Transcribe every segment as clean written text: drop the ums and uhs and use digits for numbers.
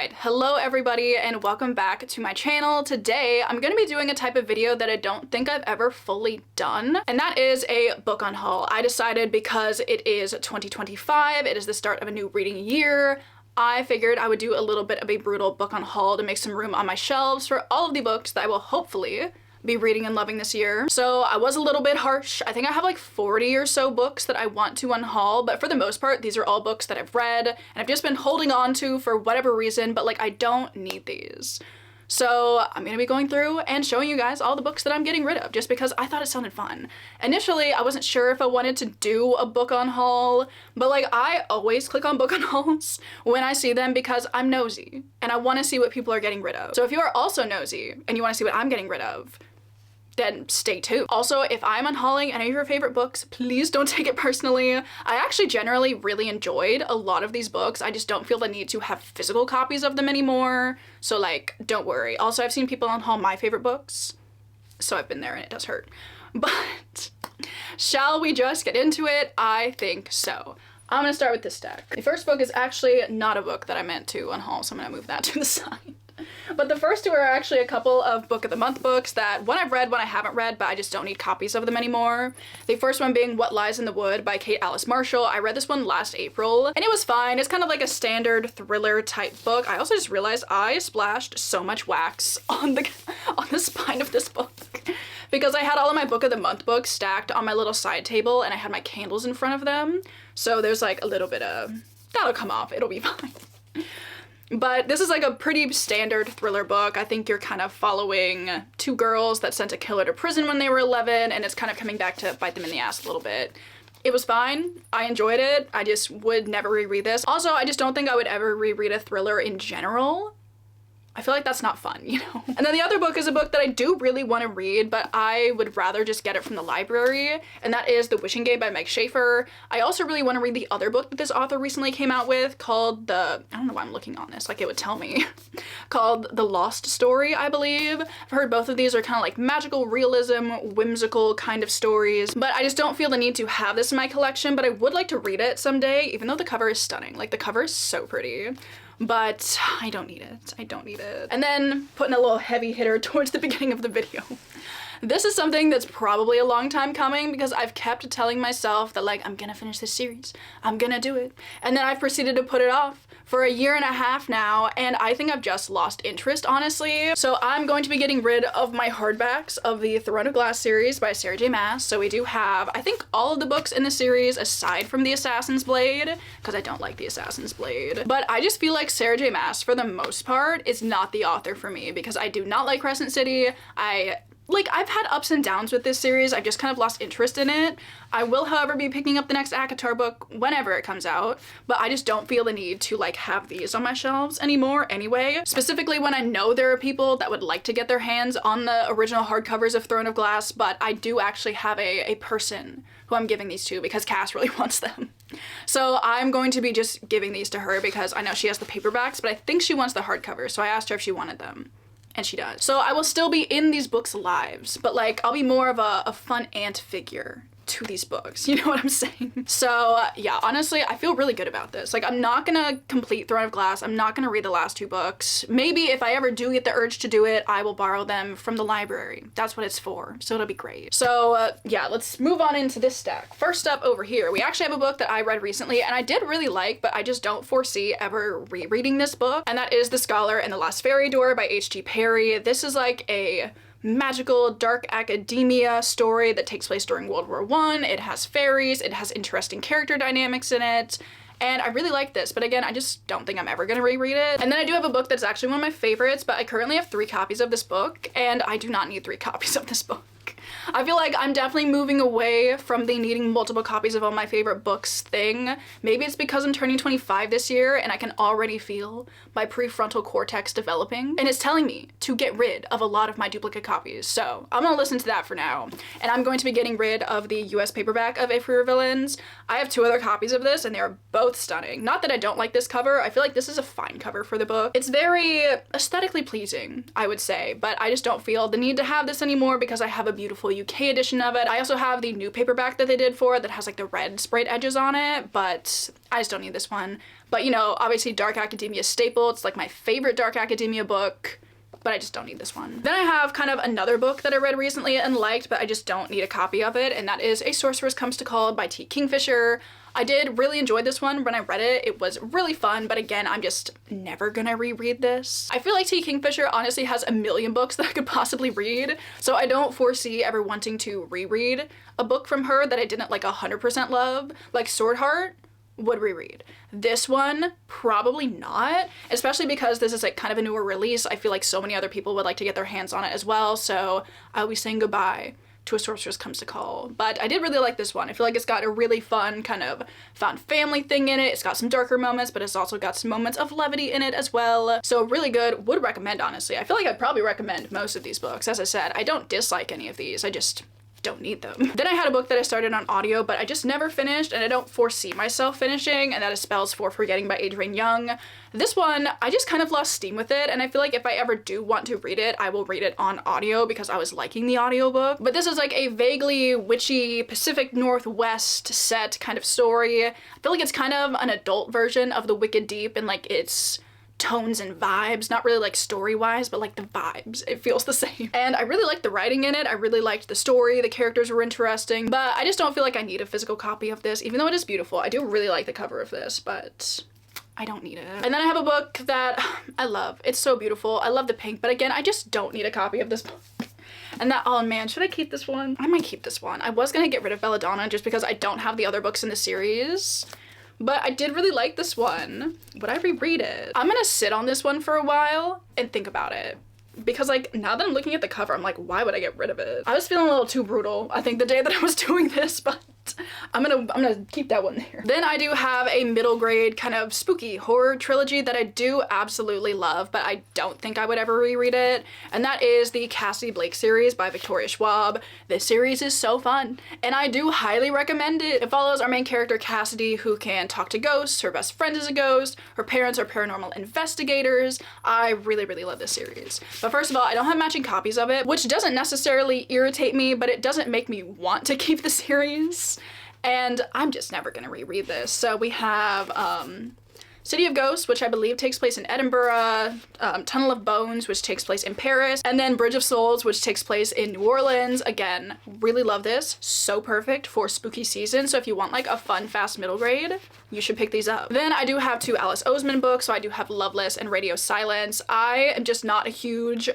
Alright, hello everybody and welcome back to my channel. Today I'm going to be doing a type of video that I don't think I've ever fully done, and that is a book unhaul. I decided because it is 2025, it is the start of a new reading year, I figured I would do a little bit of a brutal book unhaul to make some room on my shelves for all of the books that I will hopefully be reading and loving this year. So I was a little bit harsh. I think I have like 40 or so books that I want to unhaul, but for the most part, these are all books that I've read and I've just been holding on to for whatever reason, but like I don't need these. So I'm gonna be going through and showing you guys all the books that I'm getting rid of just because I thought it sounded fun. Initially, I wasn't sure if I wanted to do a book unhaul, but like I always click on book unhauls when I see them because I'm nosy and I want to see what people are getting rid of. So if you are also nosy and you want to see what I'm getting rid of, then stay tuned. Also, if I'm unhauling any of your favorite books, please don't take it personally. I actually generally really enjoyed a lot of these books. I just don't feel the need to have physical copies of them anymore. So like, don't worry. Also, I've seen people unhaul my favorite books, so I've been there and it does hurt. But shall we just get into it? I think so. I'm gonna start with this stack. The first book is actually not a book that I meant to unhaul, so I'm gonna move that to the side. But the first two are actually a couple of book of the month books that one I've read, one I haven't read, but I just don't need copies of them anymore. The first one being What Lies in the Wood by Kate Alice Marshall. I read this one last April and it was fine. It's kind of like a standard thriller type book. I also just realized I splashed so much wax on the spine of this book because I had all of my book of the month books stacked on my little side table and I had my candles in front of them. So there's like a little bit of, that'll come off, it'll be fine. But this is like a pretty standard thriller book. I think you're kind of following two girls that sent a killer to prison when they were 11, and it's kind of coming back to bite them in the ass a little bit. It was fine. I enjoyed it. I just would never reread this. Also, I just don't think I would ever reread a thriller in general. I feel like that's not fun, you know? And then the other book is a book that I do really want to read, but I would rather just get it from the library, and that is The Witching by Meg Schaefer. I also really want to read the other book that this author recently came out with called I don't know why I'm looking on this, like it would tell me, called The Lost Story, I believe. I've heard both of these are kind of like magical realism, whimsical kind of stories, but I just don't feel the need to have this in my collection, but I would like to read it someday, even though the cover is stunning. Like the cover is so pretty. But I don't need it. I don't need it. And then putting a little heavy hitter towards the beginning of the video. This is something that's probably a long time coming because I've kept telling myself that like, I'm gonna finish this series. I'm gonna do it. And then I've proceeded to put it off for a year and a half now, and I think I've just lost interest, honestly. So I'm going to be getting rid of my hardbacks of the Throne of Glass series by Sarah J Maas. So we do have, I think, all of the books in the series aside from the Assassin's Blade, because I don't like the Assassin's Blade. But I just feel like Sarah J Maas, for the most part, is not the author for me because I do not like Crescent City. I've had ups and downs with this series. I've just kind of lost interest in it. I will, however, be picking up the next ACOTAR book whenever it comes out, but I just don't feel the need to like have these on my shelves anymore anyway. Specifically when I know there are people that would like to get their hands on the original hardcovers of Throne of Glass, but I do actually have a person who I'm giving these to because Cass really wants them. So I'm going to be just giving these to her because I know she has the paperbacks, but I think she wants the hardcovers, so I asked her if she wanted them. And she does. So I will still be in these books' lives, but like I'll be more of a fun aunt figure to these books, you know what I'm saying? So yeah, honestly, I feel really good about this. Like I'm not gonna complete Throne of Glass. I'm not gonna read the last two books. Maybe if I ever do get the urge to do it, I will borrow them from the library. That's what it's for, so it'll be great. So yeah, let's move on into this stack. First up over here, we actually have a book that I read recently and I did really like, but I just don't foresee ever rereading this book, and that is The Scholar and the Last Fairy Door by H.G. Perry. This is like a magical dark academia story that takes place during World War I. It has fairies, it has interesting character dynamics in it, and I really like this, but again, I just don't think I'm ever gonna reread it. And then I do have a book that's actually one of my favorites, but I currently have 3 copies of this book, and I do not need 3 copies of this book. I feel like I'm definitely moving away from the needing multiple copies of all my favorite books thing. Maybe it's because I'm turning 25 this year and I can already feel my prefrontal cortex developing, and it's telling me to get rid of a lot of my duplicate copies. So I'm gonna listen to that for now. And I'm going to be getting rid of the US paperback of If We Were Villains. I have 2 other copies of this and they are both stunning. Not that I don't like this cover. I feel like this is a fine cover for the book. It's very aesthetically pleasing, I would say, but I just don't feel the need to have this anymore because I have a beautiful full UK edition of it. I also have the new paperback that they did for it that has like the red sprayed edges on it, but I just don't need this one. But you know, obviously Dark Academia staple. It's like my favorite Dark Academia book, but I just don't need this one. Then I have kind of another book that I read recently and liked, but I just don't need a copy of it, and that is A Sorceress Comes to Call by T. Kingfisher. I did really enjoy this one when I read it. It was really fun, but again, I'm just never gonna reread this. I feel like T. Kingfisher honestly has a million books that I could possibly read, so I don't foresee ever wanting to reread a book from her that I didn't like 100% love. Like Sword Heart would reread. This one, probably not, especially because this is like kind of a newer release. I feel like so many other people would like to get their hands on it as well, so I'll be saying goodbye to A Sorceress Comes to Call. But I did really like this one. I feel like it's got a really fun kind of found family thing in it. It's got some darker moments, but it's also got some moments of levity in it as well. So really good. Would recommend, honestly. I feel like I'd probably recommend most of these books. As I said, I don't dislike any of these. I just don't need them. Then I had a book that I started on audio, but I just never finished, and I don't foresee myself finishing, and that is Spells for Forgetting by Adrienne Young. This one, I just kind of lost steam with it, and I feel like if I ever do want to read it, I will read it on audio because I was liking the audiobook. But this is like a vaguely witchy Pacific Northwest set kind of story. I feel like it's kind of an adult version of The Wicked Deep, and like its tones and vibes, not really like story-wise, but like the vibes, it feels the same. And I really liked the writing in it. I really liked the story. The characters were interesting, but I just don't feel like I need a physical copy of this, even though it is beautiful. I do really like the cover of this, but I don't need it. And then I have a book that I love. It's so beautiful. I love the pink, but again, I just don't need a copy of this book. And that, oh man, should I keep this one? I might keep this one. I was gonna get rid of Belladonna just because I don't have the other books in the series, but I did really like this one. Would I reread it? I'm gonna sit on this one for a while and think about it. Because like, now that I'm looking at the cover, I'm like, why would I get rid of it? I was feeling a little too brutal, I think, the day that I was doing this, but I'm gonna keep that one there. Then I do have a middle grade kind of spooky horror trilogy that I do absolutely love, but I don't think I would ever reread it, and that is the Cassie Blake series by Victoria Schwab. This series is so fun, and I do highly recommend it. It follows our main character Cassidy, who can talk to ghosts, her best friend is a ghost, her parents are paranormal investigators. I really, really love this series. But first of all, I don't have matching copies of it, which doesn't necessarily irritate me, but it doesn't make me want to keep the series. And I'm just never gonna reread this. So we have City of Ghosts, which I believe takes place in Edinburgh, Tunnel of Bones, which takes place in Paris, and then Bridge of Souls, which takes place in New Orleans. Again, really love this. So perfect for spooky season. So if you want like a fun, fast middle grade, you should pick these up. Then I do have two Alice Oseman books. So I do have Loveless and Radio Silence. I am just not a huge,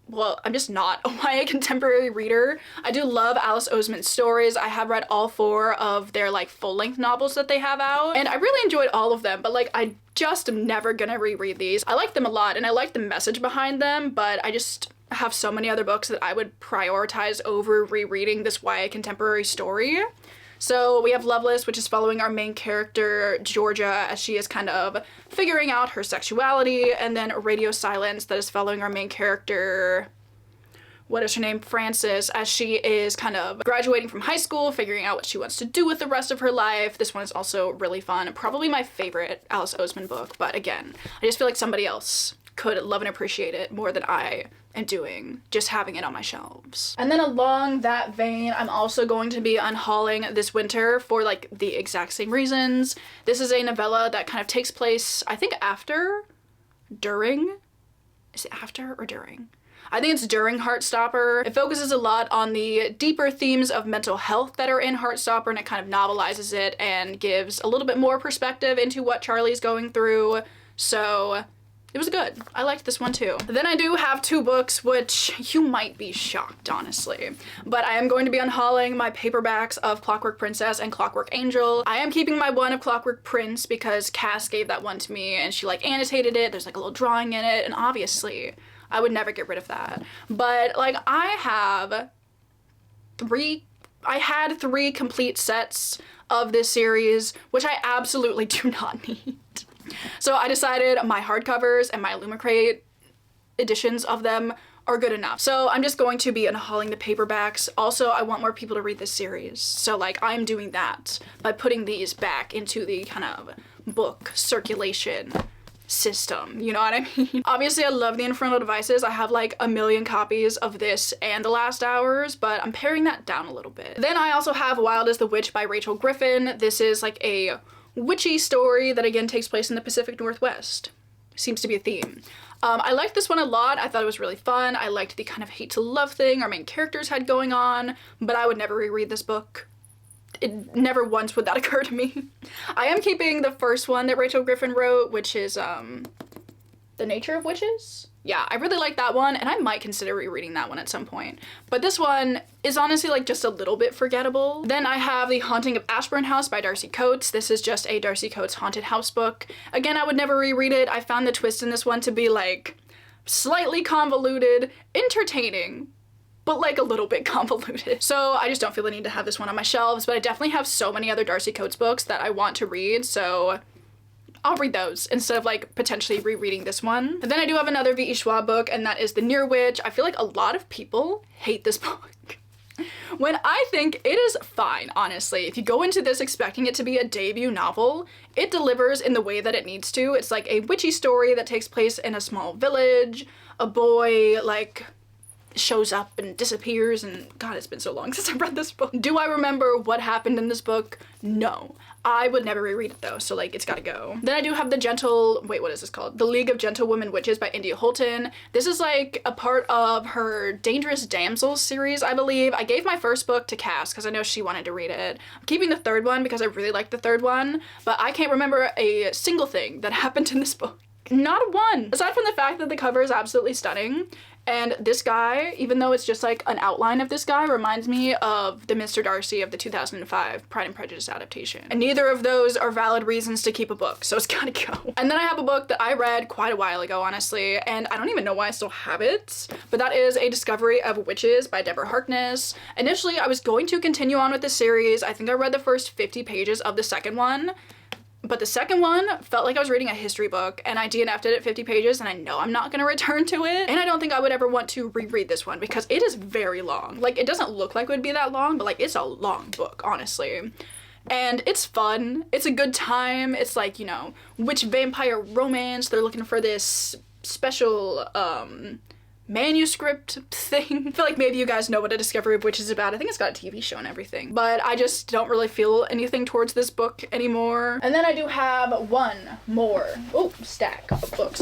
well, I'm just not a YA contemporary reader. I do love Alice Oseman's stories. I have read all 4 of their like full-length novels that they have out, and I really enjoyed all of them, but like I just am never gonna reread these. I like them a lot and I like the message behind them, but I just have so many other books that I would prioritize over rereading this YA contemporary story. So we have Loveless, which is following our main character, Georgia, as she is kind of figuring out her sexuality, and then Radio Silence, that is following our main character, what is her name, Frances, as she is kind of graduating from high school, figuring out what she wants to do with the rest of her life. This one is also really fun, probably my favorite Alice Oseman book, but again, I just feel like somebody else could love and appreciate it more than I am doing, just having it on my shelves. And then along that vein, I'm also going to be unhauling this winter for like the exact same reasons. This is a novella that kind of takes place, I think during? Is it after or during? I think it's during Heartstopper. It focuses a lot on the deeper themes of mental health that are in Heartstopper, and it kind of novelizes it and gives a little bit more perspective into what Charlie's going through. So it was good. I liked this one too. Then I do have 2 books, which you might be shocked, honestly. But I am going to be unhauling my paperbacks of Clockwork Princess and Clockwork Angel. I am keeping my one of Clockwork Prince because Cass gave that one to me and she like annotated it. There's like a little drawing in it, and obviously I would never get rid of that. But like I had 3 complete sets of this series, which I absolutely do not need. So I decided my hardcovers and my Illumicrate editions of them are good enough. So I'm just going to be unhauling the paperbacks. Also, I want more people to read this series. So like I'm doing that by putting these back into the kind of book circulation system, you know what I mean? Obviously I love the Infernal Devices. I have like a million copies of this and The Last Hours, but I'm paring that down a little bit. Then I also have Wild as the Witch by Rachel Griffin. This is like a witchy story that again takes place in the Pacific Northwest. Seems to be a theme. I liked this one a lot. I thought it was really fun. I liked the kind of hate to love thing our main characters had going on, but I would never reread this book. It never once would that occur to me. I am keeping the first one that Rachel Griffin wrote, which is The Nature of Witches? Yeah, I really like that one, and I might consider rereading that one at some point. But this one is honestly like just a little bit forgettable. Then I have The Haunting of Ashburn House by Darcy Coates. This is just a Darcy Coates haunted house book. Again, I would never reread it. I found the twist in this one to be like slightly convoluted, entertaining, but like a little bit convoluted. So I just don't feel the need to have this one on my shelves, but I definitely have so many other Darcy Coates books that I want to read, so I'll read those instead of like potentially rereading this one. And then I do have another V.E. Schwab book, and that is The Near Witch. I feel like a lot of people hate this book, when I think it is fine, honestly. If you go into this expecting it to be a debut novel, it delivers in the way that it needs to. It's like a witchy story that takes place in a small village. A boy like shows up and disappears, and God, it's been so long since I've read this book. Do I remember what happened in this book? No. I would never reread it though, so like it's gotta go. Then I do have what is this called? The League of Gentlewomen Witches by India Holton. This is like a part of her Dangerous Damsels series, I believe. I gave my first book to Cass because I know she wanted to read it. I'm keeping the third one because I really liked the third one, but I can't remember a single thing that happened in this book. Not one. Aside from the fact that the cover is absolutely stunning, and this guy, even though it's just like an outline of this guy, reminds me of the Mr. Darcy of the 2005 Pride and Prejudice adaptation. And neither of those are valid reasons to keep a book, so it's gotta go. And then I have a book that I read quite a while ago, honestly, and I don't even know why I still have it, but that is A Discovery of Witches by Deborah Harkness. Initially, I was going to continue on with the series. I think I read the first 50 pages of the second one, but the second one felt like I was reading a history book, and I DNF'd it at 50 pages, and I know I'm not gonna return to it. And I don't think I would ever want to reread this one because it is very long. Like, it doesn't look like it would be that long, but like, it's a long book, honestly. And it's fun. It's a good time. It's like, you know, witch vampire romance. They're looking for this special, manuscript thing. I feel like maybe you guys know what A Discovery of Witches is about. I think it's got a TV show and everything, but I just don't really feel anything towards this book anymore. And then I do have one more stack of books.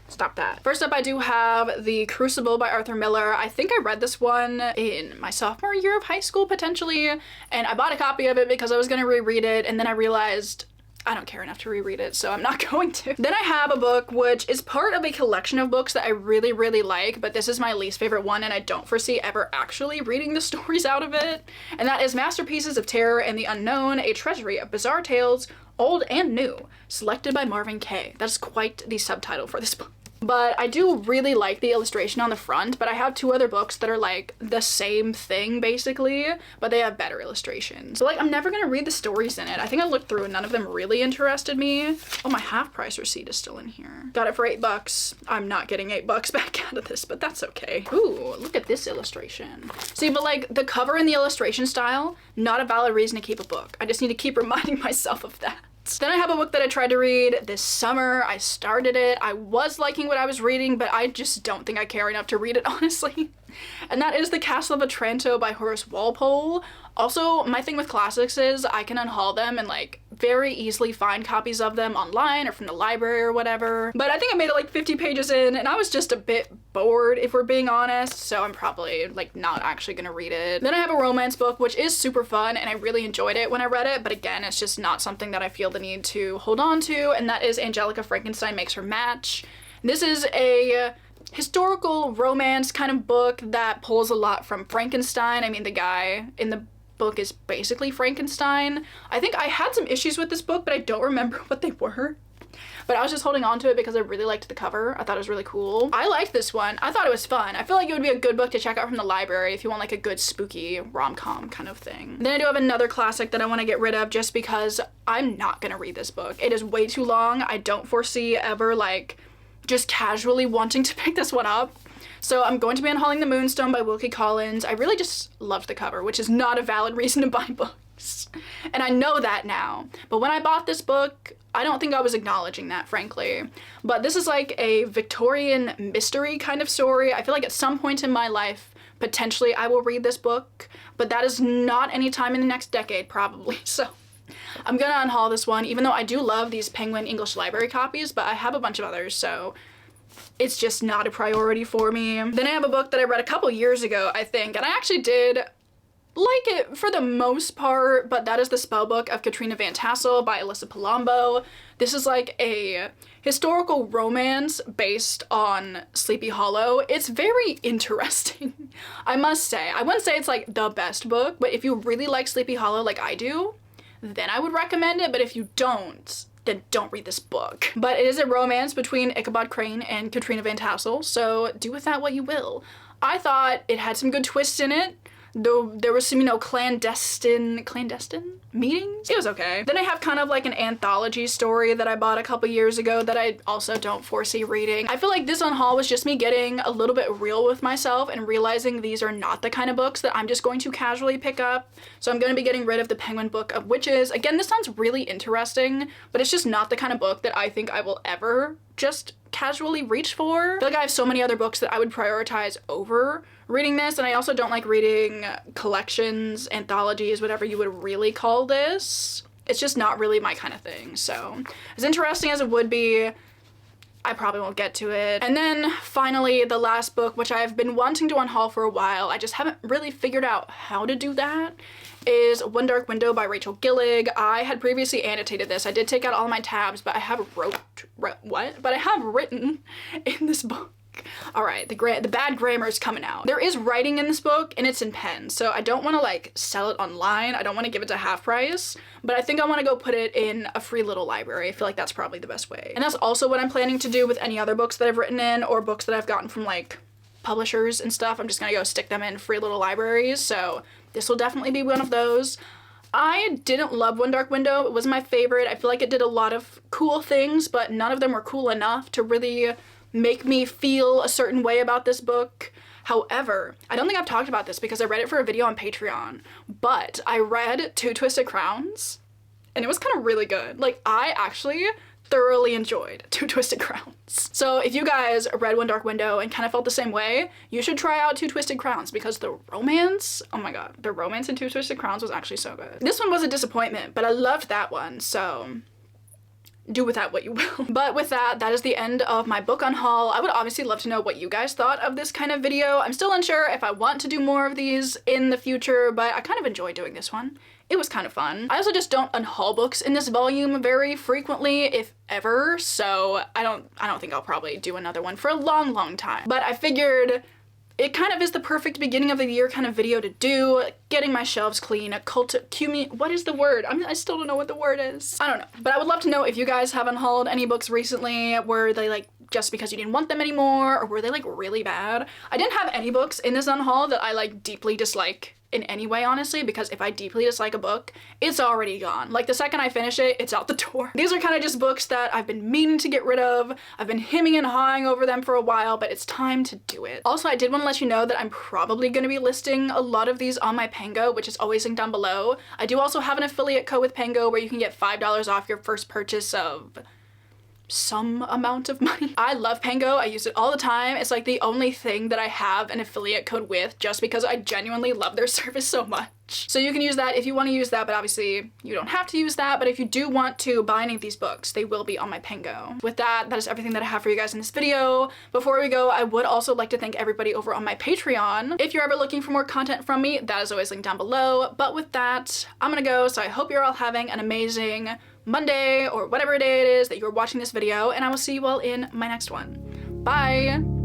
Stop that. First up, I do have The Crucible by Arthur Miller. I think I read this one in my sophomore year of high school, potentially, and I bought a copy of it because I was gonna reread it, and then I realized I don't care enough to reread it, so I'm not going to. Then I have a book which is part of a collection of books that I really, really like, but this is my least favorite one, and I don't foresee ever actually reading the stories out of it. And that is Masterpieces of Terror and the Unknown, a treasury of bizarre tales, old and new, selected by Marvin Kaye. That's quite the subtitle for this book. But I do really like the illustration on the front, but I have two other books that are like the same thing basically, but they have better illustrations. So like, I'm never gonna read the stories in it. I think I looked through and none of them really interested me. Oh, my half price receipt is still in here. Got it for $8. I'm not getting $8 back out of this, but that's okay. Ooh, look at this illustration. See, but like the cover and the illustration style, not a valid reason to keep a book. I just need to keep reminding myself of that. Then I have a book that I tried to read this summer. I started it. I was liking what I was reading, but I just don't think I care enough to read it, honestly. And that is The Castle of Otranto by Horace Walpole. Also, my thing with classics is I can unhaul them and like very easily find copies of them online or from the library or whatever. But I think I made it like 50 pages in and I was just a bit bored, if we're being honest, so I'm probably like not actually gonna read it. Then I have a romance book which is super fun and I really enjoyed it when I read it, but again, it's just not something that I feel the need to hold on to, and that is Angelica Frankenstein Makes Her Match. This is a historical romance kind of book that pulls a lot from Frankenstein. I mean, the guy in the book is basically Frankenstein. I think I had some issues with this book, but I don't remember what they were. But I was just holding on to it because I really liked the cover. I thought it was really cool. I liked this one. I thought it was fun. I feel like it would be a good book to check out from the library if you want like a good spooky rom-com kind of thing. Then I do have another classic that I want to get rid of just because I'm not gonna read this book. It is way too long. I don't foresee ever like just casually wanting to pick this one up. So I'm going to be unhauling The Moonstone by Wilkie Collins. I really just loved the cover, which is not a valid reason to buy books. price. And I know that now. But when I bought this book, I don't think I was acknowledging that, frankly. But this is like a Victorian mystery kind of story. I feel like at some point in my life, potentially I will read this book, but that is not any time in the next decade, probably. So I'm gonna unhaul this one, even though I do love these Penguin English Library copies, but I have a bunch of others, so it's just not a priority for me. Then I have a book that I read a couple years ago, I think, and I actually did like it for the most part, but that is The Spellbook of Katrina Van Tassel by Alyssa Palumbo. This is like a historical romance based on Sleepy Hollow. It's very interesting, I must say. I wouldn't say it's like the best book, but if you really like Sleepy Hollow like I do, then I would recommend it, but if you don't, then don't read this book. But it is a romance between Ichabod Crane and Katrina Van Tassel, so do with that what you will. I thought it had some good twists in it, though there was some, you know, clandestine meetings. It was okay. Then I have kind of like an anthology story that I bought a couple years ago that I also don't foresee reading. I feel like this unhaul was just me getting a little bit real with myself and realizing these are not the kind of books that I'm just going to casually pick up. So I'm going to be getting rid of the Penguin Book of Witches. Again, this sounds really interesting, but it's just not the kind of book that I think I will ever just casually reach for. I feel like I have so many other books that I would prioritize over reading this, and I also don't like reading collections, anthologies, whatever you would really call this. It's just not really my kind of thing. So as interesting as it would be, I probably won't get to it. And then finally, the last book, which I've been wanting to unhaul for a while, I just haven't really figured out how to do that, is One Dark Window by Rachel Gillig. I had previously annotated this. I did take out all my tabs, but I have written in this book. All right, the bad grammar is coming out. There is writing in this book and it's in pen, so I don't want to like sell it online. I don't want to give it to half price, but I think I want to go put it in a free little library. I feel like that's probably the best way. And that's also what I'm planning to do with any other books that I've written in or books that I've gotten from like publishers and stuff. I'm just gonna go stick them in free little libraries, so this will definitely be one of those. I didn't love One Dark Window. It was my favorite. I feel like it did a lot of cool things, but none of them were cool enough to really make me feel a certain way about this book. However, I don't think I've talked about this because I read it for a video on Patreon, but I read Two Twisted Crowns and it was kind of really good. Like, I actually thoroughly enjoyed Two Twisted Crowns. So if you guys read One Dark Window and kind of felt the same way, you should try out Two Twisted Crowns because the romance, oh my god, the romance in Two Twisted Crowns was actually so good. This one was a disappointment, but I loved that one, so do with that what you will. But with that, that is the end of my book unhaul. I would obviously love to know what you guys thought of this kind of video. I'm still unsure if I want to do more of these in the future, but I kind of enjoyed doing this one. It was kind of fun. I also just don't unhaul books in this volume very frequently, if ever, so I don't think I'll probably do another one for a long time. But I figured it kind of is the perfect beginning of the year kind of video to do, getting my shelves clean, what is the word? I still don't know what the word is. I don't know, but I would love to know if you guys have unhauled any books recently. Were they like just because you didn't want them anymore, or were they like really bad? I didn't have any books in this unhaul that I like deeply dislike in any way, honestly, because if I deeply dislike a book, it's already gone. Like, the second I finish it, it's out the door. These are kind of just books that I've been meaning to get rid of. I've been hemming and hawing over them for a while, but it's time to do it. Also, I did want to let you know that I'm probably going to be listing a lot of these on my Pango, which is always linked down below. I do also have an affiliate code with Pango where you can get $5 off your first purchase of some amount of money. I love Pango. I use it all the time. It's like the only thing that I have an affiliate code with, just because I genuinely love their service so much. So you can use that if you want to use that, but obviously you don't have to use that. But if you do want to buy any of these books, they will be on my Pango. With that, that is everything that I have for you guys in this video. Before we go, I would also like to thank everybody over on my Patreon. If you're ever looking for more content from me, that is always linked down below. But with that, I'm gonna go. So I hope you're all having an amazing Monday or whatever day it is that you're watching this video, and I will see you all in my next one. Bye!